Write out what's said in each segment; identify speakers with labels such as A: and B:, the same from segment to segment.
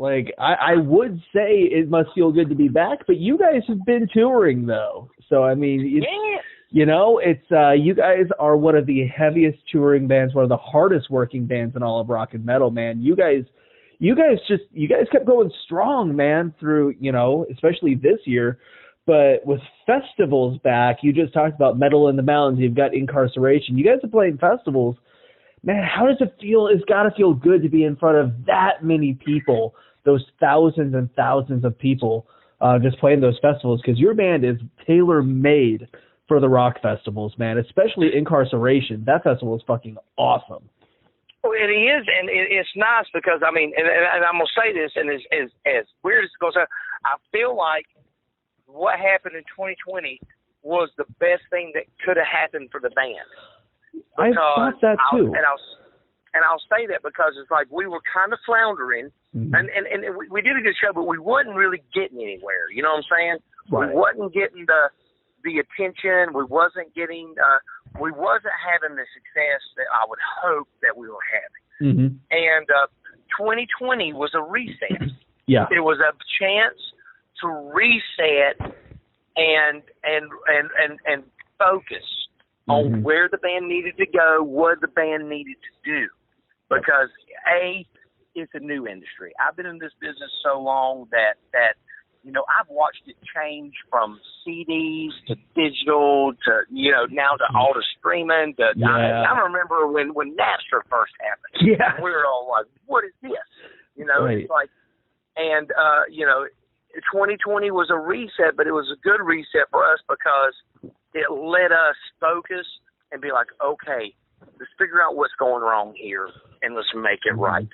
A: Like, I would say it must feel good to be back, but you guys have been touring, though. So, I mean, you know, it's you guys are one of the heaviest touring bands, one of the hardest working bands in all of rock and metal, man. You guys kept going strong, man, through, you know, especially this year. But with festivals back, you just talked about Metal in the Mountains, you've got Inkcarceration. You guys are playing festivals. Man, how does it feel? It's got to feel good to be in front of that many people, those thousands and thousands of people just playing those festivals, because your band is tailor-made for the rock festivals, man, especially Inkcarceration. That festival is fucking awesome.
B: Well, it is, and it's nice because, I mean, and I'm going to say this, and as weird as it goes, I feel like what happened in 2020 was the best thing that could have happened for the band.
A: I thought that too.
B: I'll say that because it's like we were kind of floundering, and we did a good show, but we wasn't really getting anywhere. You know what I'm saying?
A: Right.
B: We wasn't getting the attention. We wasn't getting. We wasn't having the success that I would hope that we were having. And 2020 was a reset.
A: Yeah.
B: It was a chance to reset and focus on where the band needed to go, what the band needed to do. Because it's a new industry. I've been in this business so long that you know, I've watched it change from CDs to digital to, you know, now to all the streaming. I remember when Napster first happened.
A: Yeah.
B: We were all like, what is this? You know,
A: right.
B: It's like, and, you know, 2020 was a reset, but it was a good reset for us because it let us focus and be like, okay, let's figure out what's going wrong here and let's make it right.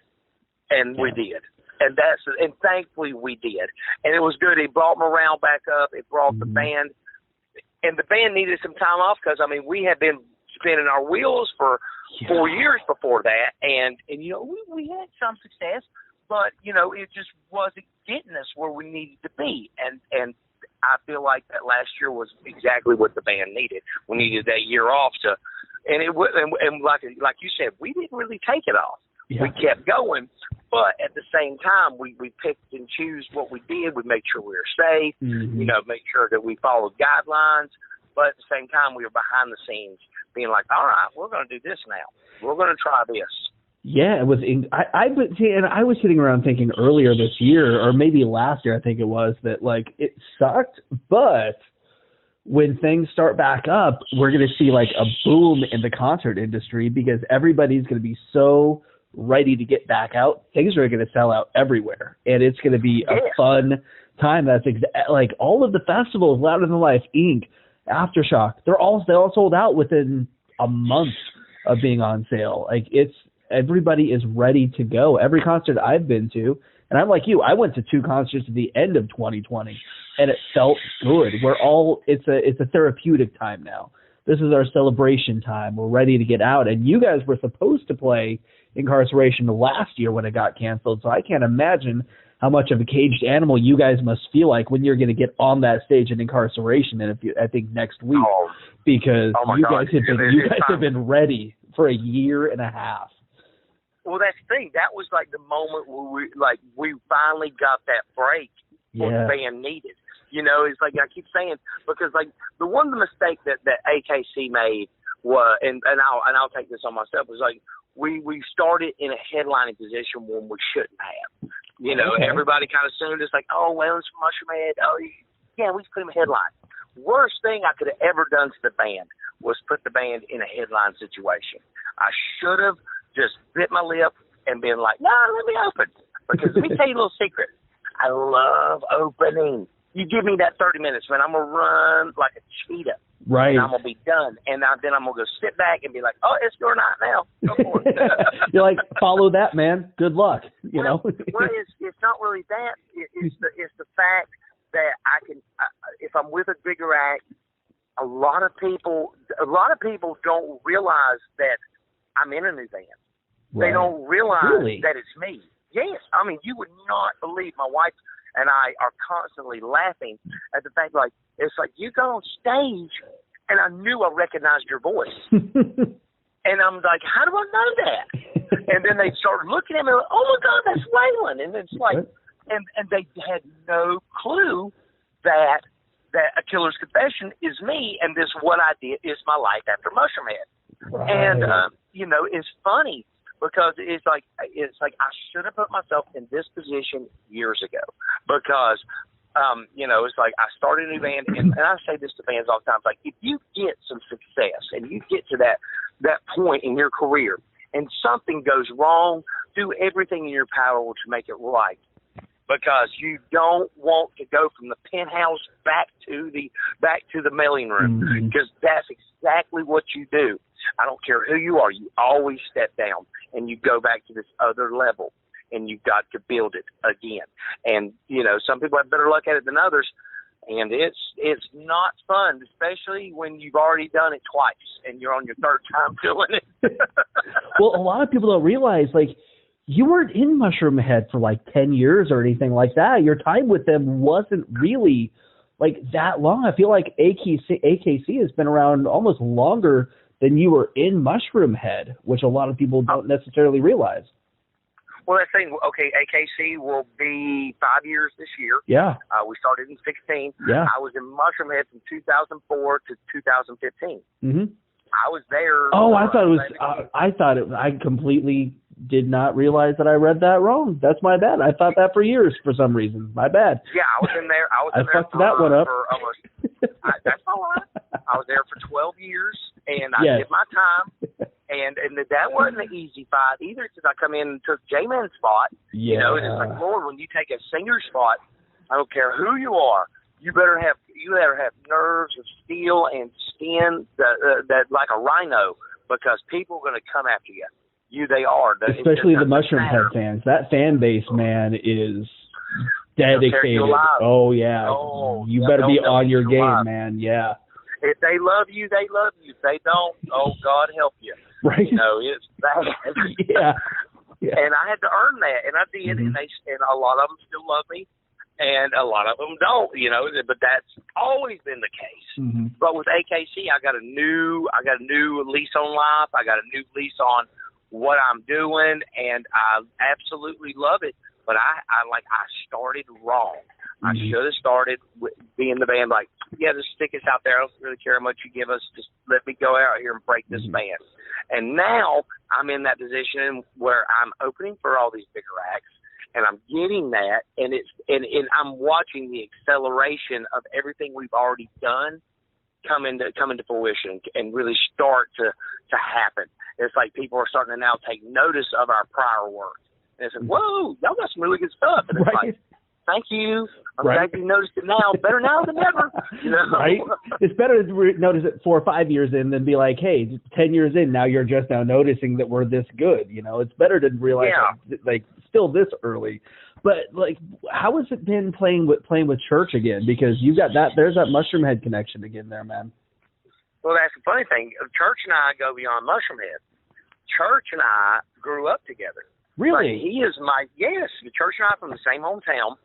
B: And we did. And thankfully we did. And it was good. It brought morale back up. It brought the band. And the band needed some time off because, I mean, we had been spinning our wheels for 4 years before that. And you know, we had some success, but, you know, it just wasn't getting us where we needed to be. And I feel like that last year was exactly what the band needed. We needed that year off and like you said, we didn't really take it off. Yeah. We kept going, but at the same time, we picked and choose what we did. We made sure we were safe, you know, make sure that we followed guidelines. But at the same time, we were behind the scenes being like, all right, we're going to do this now. We're going to try this.
A: Yeah, it was. I was sitting around thinking earlier this year, or maybe last year, I think it was, that like it sucked, but when things start back up, we're going to see like a boom in the concert industry because everybody's going to be so ready to get back out. Things are going to sell out everywhere, and it's going to be a fun time. That's like all of the festivals, Louder Than Life, Ink, Aftershock. They all sold out within a month of being on sale. Like everybody is ready to go. Every concert I've been to, and I'm like you, I went to 2 concerts at the end of 2020, and it felt good. It's a therapeutic time now. This is our celebration time. We're ready to get out. And you guys were supposed to play Inkcarceration last year when it got canceled, so I can't imagine how much of a caged animal you guys must feel like when you're going to get on that stage in Inkcarceration, and I think next week, because you guys have been ready for a year and a half.
B: Well, that's the thing. That was like the moment where we finally got that break what the band needed. You know, it's like I keep saying, because like the mistake that AKC made was, and I'll take this on myself, was like we started in a headlining position when we shouldn't have. You know, everybody kind of assumed it's like, oh, well, it's Mushroomhead. Oh, yeah, we just put him in headline. Worst thing I could have ever done to the band was put the band in a headline situation. I should have just bit my lip and been like, no, let me open. Because let me tell you a little secret. I love opening. You give me that 30 minutes, man, I'm going to run like a cheetah.
A: Right.
B: And I'm going to be done. And then I'm going to go sit back and be like, oh, it's your night now. Go for it.
A: You're like, follow that, man. Good luck. You know?
B: Well, it's not really that. It's the fact that I can, if I'm with a bigger act, a lot of people don't realize that I'm in a new band. Right. They don't realize that it's me. Yes. I mean, you would not believe, my wife and I are constantly laughing at the fact, like, it's like you go on stage and I knew I recognized your voice. And I'm like, how do I know that? And then they start looking at me like, oh my God, that's Waylon. And it's like, and they had no clue that A Killer's Confession is me, and this what I did is my life after Mushroomhead.
A: Right.
B: And it's funny because it's like I should have put myself in this position years ago because it's like I started a new band, and I say this to bands all the time, like if you get some success and you get to that point in your career and something goes wrong, do everything in your power to make it right. Because you don't want to go from the penthouse back to the mailing room, because that's exactly what you do. I don't care who you are. You always step down and you go back to this other level, and you've got to build it again. And some people have better luck at it than others, and it's not fun, especially when you've already done it twice and you're on your third time doing it.
A: Well, a lot of people don't realize, like, you weren't in Mushroomhead for like 10 years or anything like that. Your time with them wasn't really like that long. I feel like AKC has been around almost longer than you were in Mushroomhead, which a lot of people don't necessarily realize.
B: Well, that thing, okay, AKC will be 5 years this year.
A: Yeah.
B: We started in 2016.
A: Yeah.
B: I was in Mushroomhead from 2004 to 2015.
A: Mm-hmm.
B: I was there.
A: Oh, I thought I completely did not realize that I read that wrong. That's my bad. I thought that for years for some reason. My bad.
B: Yeah, I was in there. I
A: fucked that one up.
B: For almost. That's all right. I was there for 12 years, and I did my time. And that wasn't an easy fight either, because I come in and took J-Man's spot.
A: Yeah.
B: And it's like, Lord, when you take a singer spot, I don't care who you are, you better have nerves of steel and skin that like a rhino, because people are going to come after you. They are.
A: Especially the Mushroomhead fans. That fan base, man, is dedicated. Oh, yeah.
B: Oh,
A: you better be on your game, man. Yeah.
B: If they love you, they love you. If they don't, oh, God help you.
A: Right.
B: It's bad.
A: Yeah.
B: And I had to earn that, and I did. And a lot of them still love me, and a lot of them don't. But that's always been the case.
A: Mm-hmm.
B: But with AKC, I got a new lease on life. I got a new lease on what I'm doing, and I absolutely love it. But I started wrong. I should have started with being the band, like, just stick us out there. I don't really care how much you give us. Just let me go out here and break this band. And now I'm in that position where I'm opening for all these bigger acts, and I'm getting that, and I'm watching the acceleration of everything we've already done come into fruition and really start to happen. It's like people are starting to now take notice of our prior work. And it's like, whoa, y'all got some really good stuff. And it's like, thank you. I'm glad you noticed it now. Better now than ever.
A: Right? It's better to notice it 4 or 5 years in than be like, hey, 10 years in, now you're just now noticing that we're this good. It's better to realize like still this early. But like, how has it been playing with Church again? Because you've got there's that Mushroomhead connection again there, man.
B: Well, that's the funny thing. Church and I go beyond Mushroomhead. Church and I grew up together.
A: Really?
B: Like, he is yes, Church and I are from the same hometown.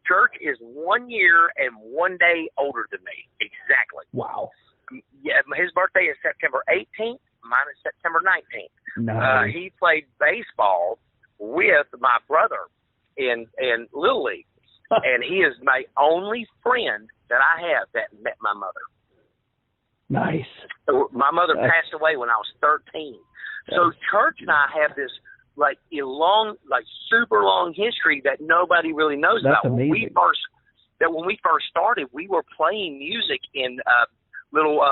B: Church is 1 year and 1 day older than me. Exactly.
A: Wow.
B: Yeah, his birthday is September 18th. Mine is September 19th.
A: Nice.
B: He played baseball with my brother in Little League. And he is my only friend that I have that met my mother.
A: Nice.
B: My mother passed away when I was 13. So Church and I have this super long history that nobody really knows about.
A: Amazing.
B: When we first started, we were playing music in little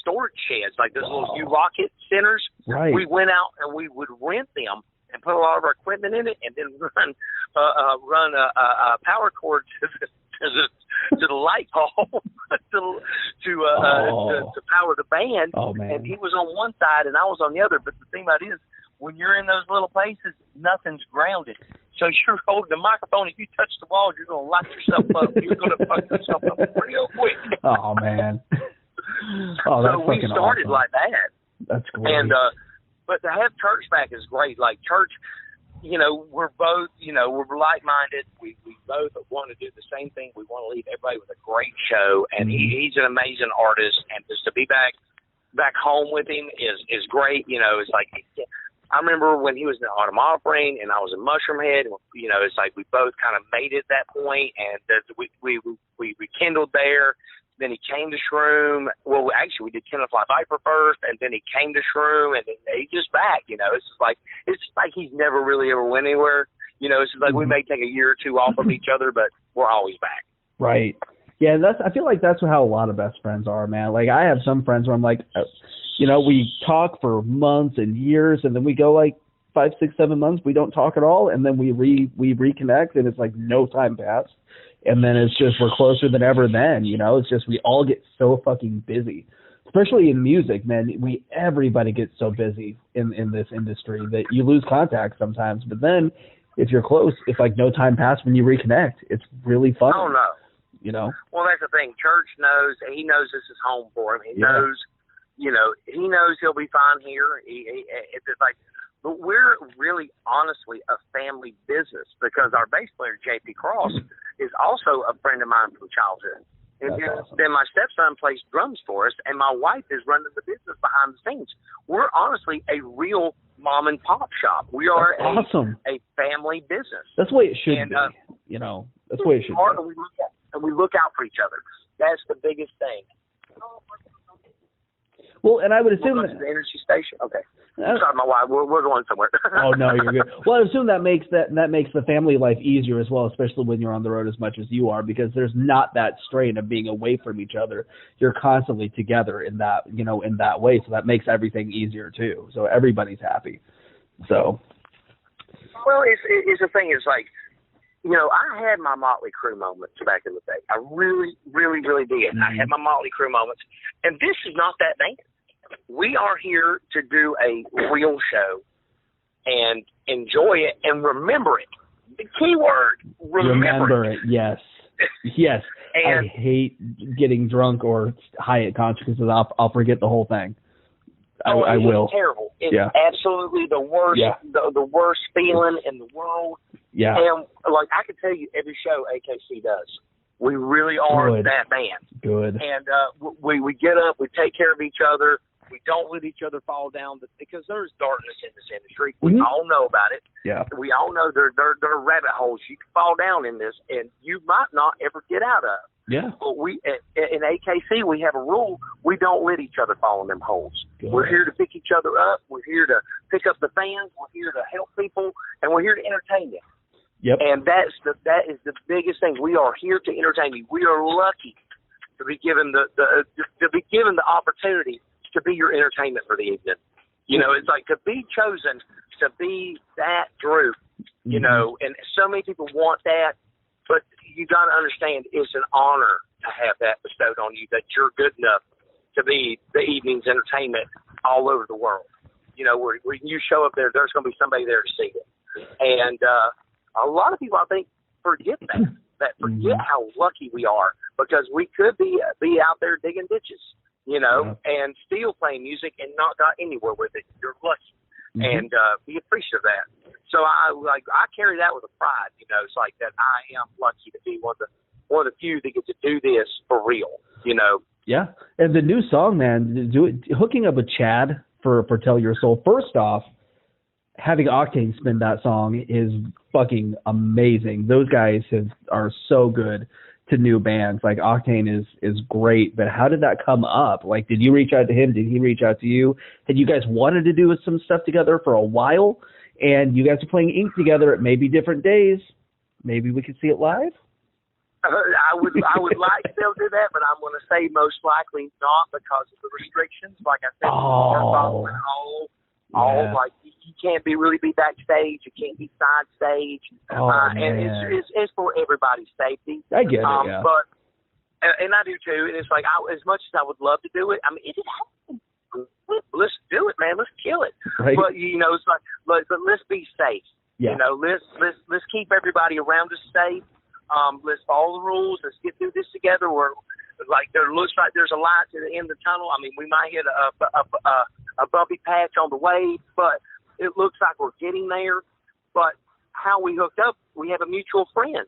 B: storage sheds, like those little U-Rocket centers.
A: Right.
B: We went out and we would rent them and put a lot of our equipment in it, and then run a power cord to the light pole to power the band.
A: Oh, man.
B: And he was on one side and I was on the other. But the thing about it is, when you're in those little places, nothing's grounded. So you're holding the microphone. If you touch the wall, you're going to light yourself up. You're going to fuck yourself up real quick.
A: Oh, man. Oh, that's
B: so we started
A: awesome.
B: like that.
A: That's great.
B: And but to have Church back is great. Like Church, we're both, we're like-minded. We both want to do the same thing. We want to leave everybody with a great show. And he's an amazing artist. And just to be back home with him is great. It's like, I remember when he was in Automata Brain and I was in Mushroom Head. You know, it's like we both kind of made it at that point, and we rekindled there. Then he came to Shroom. Well, actually, we did Kenneth Fly Viper first, and then he came to Shroom, and then he's just back. You know, it's just like he's never really ever went anywhere. You know, it's just like we may take a year or two off of each other, but we're always back.
A: Right. Yeah, I feel like that's how a lot of best friends are, man. Like, I have some friends where I'm like, you know, we talk for months and years, and then we go like 5, 6, 7 months, we don't talk at all, and then we reconnect, and it's like no time passed. And then it's just we're closer than ever then, you know. It's just we all get so fucking busy, especially in music, man. Everybody gets so busy in this industry that you lose contact sometimes. But then if you're close, it's like no time passed when you reconnect. It's really fun.
B: Oh, no.
A: You know?
B: Well, that's the thing. Church knows. He knows this is home for him. He knows, you know, he knows he'll be fine here. It's just like, but we're really, honestly, a family business because our bass player, J.P. Cross, is also a friend of mine from childhood. And then my stepson plays drums for us, and my wife is running the business behind the scenes. We're honestly a real mom and pop shop. We are a family business.
A: That's the way it should be. You know, that's the way it should be.
B: And we look out for each other. That's the biggest thing.
A: Well, and I would assume that
B: the energy station. Okay. I'm sorry, my wife. We're going somewhere.
A: Oh no, you're good. Well, I assume that makes the family life easier as well, especially when you're on the road as much as you are, because there's not that strain of being away from each other. You're constantly together in that way, so that makes everything easier too. So everybody's happy. So.
B: Well, it's the thing. It's like, you know, I had my Motley Crue moments back in the day. I really, really, really did. Mm-hmm. I had my Motley Crue moments, and this is not that band. We are here to do a real show and enjoy it and remember it. The key word, remember it.
A: Yes. Yes.
B: And
A: I hate getting drunk or high at concerts because I'll forget the whole thing. I will.
B: It's terrible. It's absolutely the worst, the worst feeling in the world.
A: Yeah.
B: And like I can tell you, every show AKC does. We really are that band.
A: Good.
B: And we get up, we take care of each other. We don't let each other fall down because there's darkness in this industry. We all know about it.
A: Yeah.
B: We all know there are rabbit holes you can fall down in this, and you might not ever get out of.
A: Yeah.
B: But we in AKC we have a rule: we don't let each other fall in them holes.
A: Good.
B: We're here to pick each other up. We're here to pick up the fans. We're here to help people, and we're here to entertain them.
A: Yep.
B: And that is the biggest thing. We are here to entertain you. We are lucky to be given the opportunity to be your entertainment for the evening. You know, it's like to be chosen to be that group, you know, and so many people want that, but you got to understand it's an honor to have that bestowed on you, that you're good enough to be the evening's entertainment all over the world. You know, where you show up there, there's going to be somebody there to see it. And a lot of people, I think, forget that forget how lucky we are, because we could be out there digging ditches, you know, and still playing music and not got anywhere with it. You're lucky, and be appreciative of that. So I carry that with a pride, you know. It's like that I am lucky to be one of the few that get to do this for real, you know.
A: Yeah, and the new song, man, hooking up with Chad for Tell Your Soul. First off, having Octane spin that song is fucking amazing. Those guys are so good to new bands. Like Octane is great, but how did that come up? Like, did you reach out to him? Did he reach out to you? Had you guys wanted to do some stuff together for a while, and you guys are playing Ink together at maybe different days? Maybe we could see it live?
B: I would like to be able to do that, but I'm going to say most likely not because of the restrictions. Like I said, like you can't really be backstage, you can't be side stage, and it's for everybody's safety.
A: I get it, yeah.
B: But and I do too. And it's like as much as I would love to do it, I mean, it happens. Let's do it, man. Let's kill it.
A: Right.
B: But you know, it's like, but let's be safe.
A: Yeah.
B: You know, let's keep everybody around us safe. Let's follow the rules. Let's get through this together. We're like there looks like there's a light at the end of the tunnel. I mean, we might hit a bumpy patch on the way, but it looks like we're getting there. But how we hooked up, we have a mutual friend,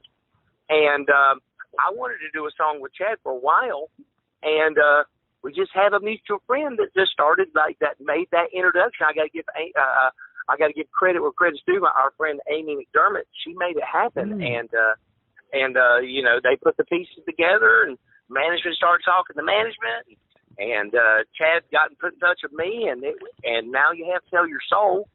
B: and I wanted to do a song with Chad for a while, and we just have a mutual friend that just started like that, made that introduction. I got to give I got to give credit where credit's due. Our friend Amy McDermott, she made it happen, and you know, they put the pieces together, and management started talking to management, and Chad got put in touch with me, and now you have Tell Your Soul,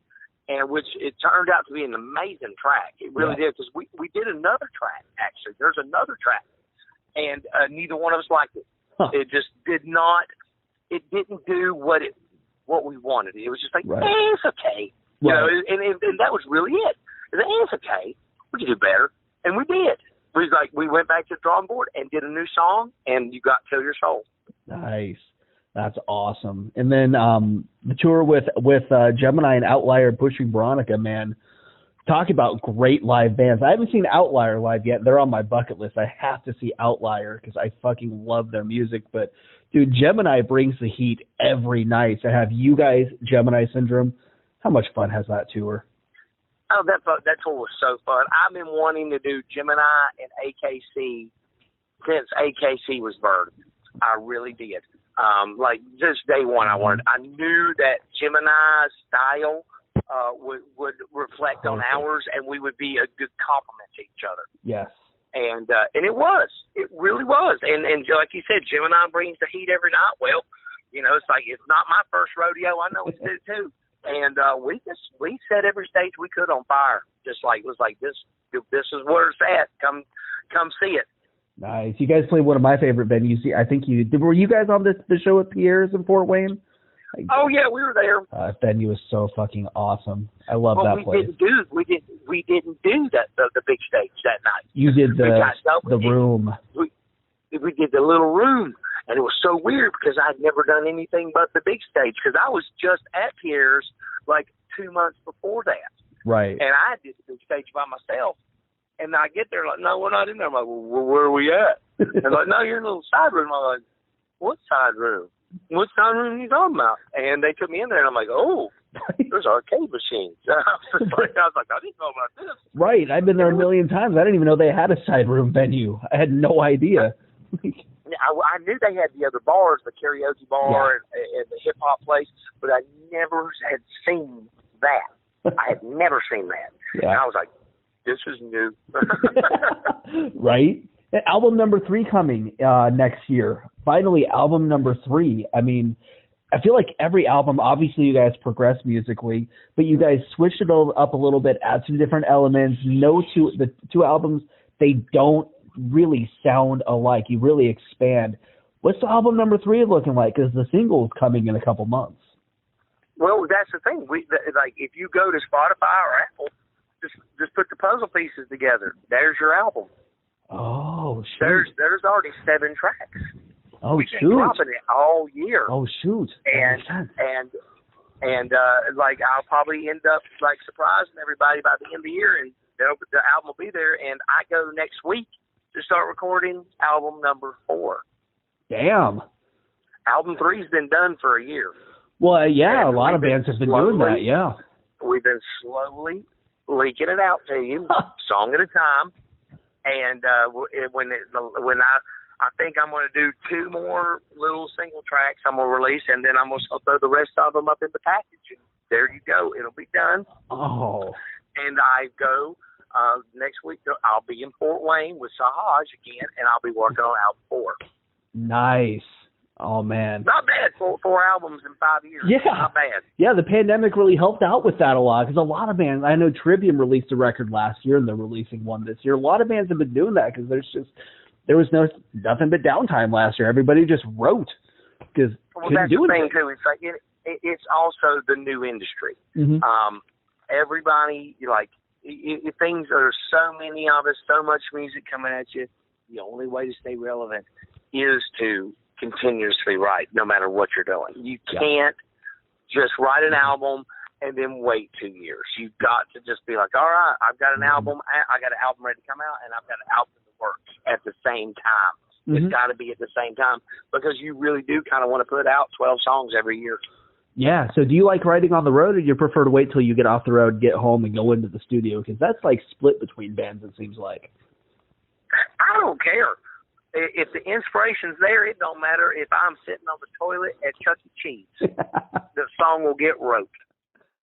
B: and which it turned out to be an amazing track. It really did, because we did another track, actually. There's another track, and neither one of us liked it. It just did not, it didn't do what we wanted. It was just like, it's okay. You know, and that was really it. It's okay. We can do better. And we did. We went back to the drawing board and did a new song, and you got Tell Your Soul.
A: Nice. That's awesome. And then the tour with Gemini and Outlier pushing Veronica, man. Talk about great live bands. I haven't seen Outlier live yet. They're on my bucket list. I have to see Outlier because I fucking love their music. But, dude, Gemini brings the heat every night. To have you guys, Gemini Syndrome, how much fun has that tour?
B: Oh, that tour was so fun. I've been wanting to do Gemini and AKC since AKC was birthed. I really did. Like just day one, I knew that Gemini's style would reflect on ours, and we would be a good complement to each other.
A: Yes. And
B: it was. It really was. And like you said, Gemini brings the heat every night. Well, you know, it's like, it's not my first rodeo. I know it's new too. And we set every stage we could on fire. Just like, it was like, this is where it's at. Come see it.
A: Nice. You guys played one of my favorite venues. I think were you guys on the show at Pierre's in Fort Wayne?
B: Oh yeah, we were there.
A: Venue is so fucking awesome. I love that place.
B: We didn't do that the big stage that night.
A: You did the room.
B: We did the little room, and it was so weird because I'd never done anything but the big stage, because I was just at Pierre's like 2 months before that.
A: Right.
B: And I did the big stage by myself. And I get there, like, no, we're not in there. I'm like, well, where are we at? And like, no, you're in a little side room. I'm like, what side room? What side room are you talking about? And they took me in there, and I'm like, oh, there's arcade machines. I was like, I didn't know about this.
A: Right. I've been there a million times. I didn't even know they had a side room venue. I had no idea.
B: I knew they had the other bars, the karaoke bar and the hip-hop place, but I never had seen that. I had never seen that. Yeah. And I was like, this is new.
A: Right? Album number 3 coming next year. Finally, album number 3. I mean, I feel like every album, obviously you guys progress musically, but you guys switched it up a little bit, add some different elements. The two albums, they don't really sound alike. You really expand. What's the album number 3 looking like? Because the single is coming in a couple months.
B: Well, that's the thing. Like, if you go to Spotify or Apple, just put the puzzle pieces together. There's your album.
A: Oh, shoot.
B: There's already 7 tracks.
A: Oh,
B: We've
A: shoot.
B: been dropping it all year.
A: Oh, shoot.
B: And like, I'll probably end up like surprising everybody by the end of the year, and the album will be there. And I go next week to start recording album number 4.
A: Damn.
B: Album 3's been done for a year.
A: Well, yeah, a lot of bands have been doing that, yeah.
B: We've been slowly leaking it out to you, song at a time. And I think I'm going to do 2 more little single tracks I'm going to release, and then I'm going to throw the rest of them up in the package. And there you go. It'll be done.
A: Oh.
B: And I go next week. I'll be in Fort Wayne with Sahaj again, and I'll be working on album 4.
A: Nice. Oh, man.
B: Not bad. 4 albums in 5 years.
A: Yeah.
B: Not bad.
A: Yeah, the pandemic really helped out with that a lot, because a lot of bands, I know Trivium released a record last year, and they're releasing one this year. A lot of bands have been doing that because there was nothing but downtime last year. Everybody just wrote because couldn't do anything.
B: That's the thing, too. It's like it's also the new industry.
A: Mm-hmm.
B: Everybody, like, things are so many of us, so much music coming at you. The only way to stay relevant is to continuously write, no matter what you're doing. You can't just write an album and then wait 2 years. You've got to just be like, all right, I've got an album. I got an album ready to come out, and I've got an album in the works at the same time. Mm-hmm. It's got to be at the same time, because you really do kind of want to put out 12 songs every year.
A: Yeah. So do you like writing on the road, or do you prefer to wait till you get off the road, get home, and go into the studio? Because that's like split between bands, it seems like.
B: I don't care. If the inspiration's there, it don't matter if I'm sitting on the toilet at Chuck E. Cheese. The song will get wrote.